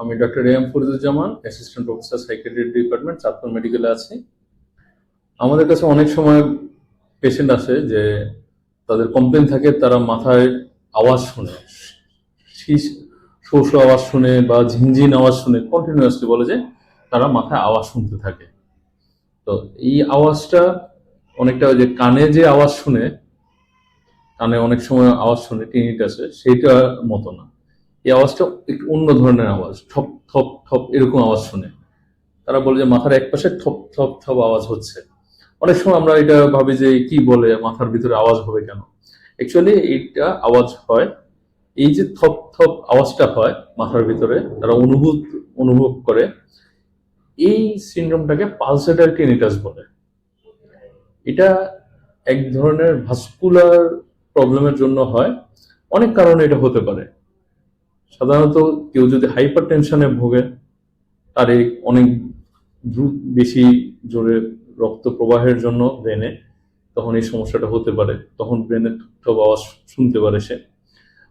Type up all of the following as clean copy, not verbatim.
আমি doctor M Fariduzzaman, assistant professor psychiatry department, Chandpur মেডিকেলে আছি। আমাদের কাছে অনেক সময় পেশেন্ট আসে যে তাদের কমপ্লেন থাকে তারা মাথায় আওয়াজ শুনে, শীষ শো শো আওয়াজ শুনে বা ঝিনঝিন আওয়াজ শুনে কন্টিনিউয়াসলি বলে যে তারা মাথায় আওয়াজ শুনতে থাকে। তো এই আওয়াজটা অনেকটা যে কানে যে আওয়াজ শুনে, কানে অনেক সময় আওয়াজ শুনে টিনিটাসে, সেইটার মতো না। এই আওয়াজটা একটু অন্য ধরনের আওয়াজ, ঠপ ঠপ ঠপ এরকম আওয়াজ শুনে। তারা বলে যে মাথার এক পাশে থপ থপ থপ আওয়াজ হচ্ছে। অনেক সময় আমরা এটা ভাবি যে কি বলে, মাথার ভিতরে আওয়াজ হবে কেন? অ্যাকচুয়ালি এইটা আওয়াজ হয়, এই যে থপ থপ আওয়াজটা হয় মাথার ভিতরে, তারা অনুভব করে, এই সিনড্রোমটাকে পালসেটারি টিনিটাস বলে। এটা এক ধরনের ভাস্কুলার প্রবলেমের জন্য হয়। অনেক কারণে এটা হতে পারে। সাধারণত কেউ যদি হাইপার টেনশনে ভোগে, তার এই অনেক দ্রুত বেশি জোরে রক্ত প্রবাহের জন্য ব্রেনে, তখন এই সমস্যাটা হতে পারে। তখন ব্রেনের ঠপ আওয়াজ শুনতে পারে সে।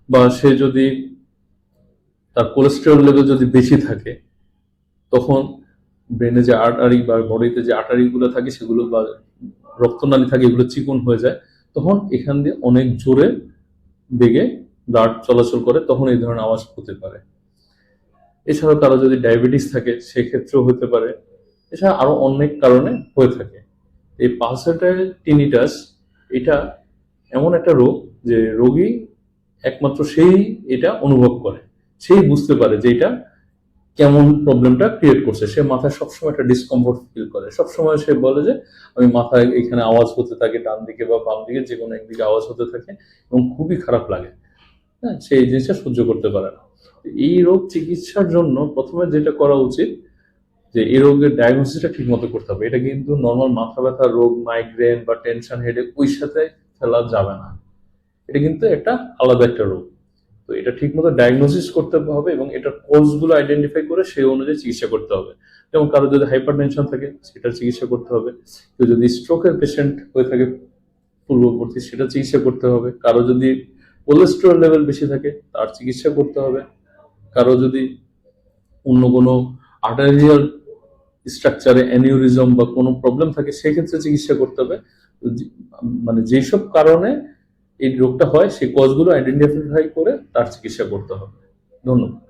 বা সে যদি তার কোলেস্টেরল লেভেল যদি বেশি থাকে, তখন ব্রেনে যে আর্টারি বা বডিতে যে আর্টারিগুলো থাকে সেগুলো বা রক্তনালী থাকে, এগুলো চিকন হয়ে যায়। তখন এখান দিয়ে অনেক জোরে বেগে ব্লাড চলাচল করে, তখন এই ধরনের আওয়াজ হতে পারে। এছাড়াও কারো যদি ডায়াবেটিস থাকে সেক্ষেত্রেও হতে পারে। এছাড়া আরো অনেক কারণে হয়ে থাকে। এই পালসেটারি টিনিটাস এটা এমন একটা রোগ যে রোগী একমাত্র সেই এটা অনুভব করে, সেই বুঝতে পারে যে এটা কেমন প্রবলেমটা ক্রিয়েট করছে। সে মাথায় সবসময় একটা ডিসকমফোর্ট ফিল করে, সবসময় সে বলে যে আমি মাথায় এখানে আওয়াজ হতে থাকে, ডান দিকে বা বাম দিকে যে কোনো একদিকে আওয়াজ হতে থাকে এবং খুবই খারাপ লাগে। হ্যাঁ, সে এই জিনিসটা সহ্য করতে পারে না। এই রোগ চিকিৎসার জন্য প্রথমে যেটা করা উচিত, যে এই রোগের ডায়াগনোসিসটা ঠিক মতো করতে হবে। এটা কিন্তু নর্মাল মাথা ব্যথার রোগ, মাইগ্রেন বা টেনশন হেডেক ওই সাথে ফেলা যাবে না। এটা কিন্তু একটা আলাদা একটা রোগ। তো এটা ঠিক মতো ডায়াগনোসিস করতে হবে এবং এটার কজগুলো আইডেন্টিফাই করে সেই অনুযায়ী চিকিৎসা করতে হবে। যেমন কারো যদি হাইপার টেনশন থাকে সেটার চিকিৎসা করতে হবে, কেউ যদি স্ট্রোকের পেশেন্ট হয়ে থাকে পূর্ববর্তী, সেটা চিকিৎসা করতে হবে। কারো যদি কোলেস্টেরল লেভেল বেশি থাকে তার চিকিৎসা করতে হবে। কারো যদি অন্য কোনো আর্টারিয়াল স্ট্রাকচারে অ্যানিউরিজম বা কোনো প্রবলেম থাকে সেক্ষেত্রে চিকিৎসা করতে হবে। মানে যেসব কারণে এই রোগটা হয় সেই কজগুলো আইডেন্টিফাই করে তার চিকিৎসা করতে হবে। ধন্যবাদ।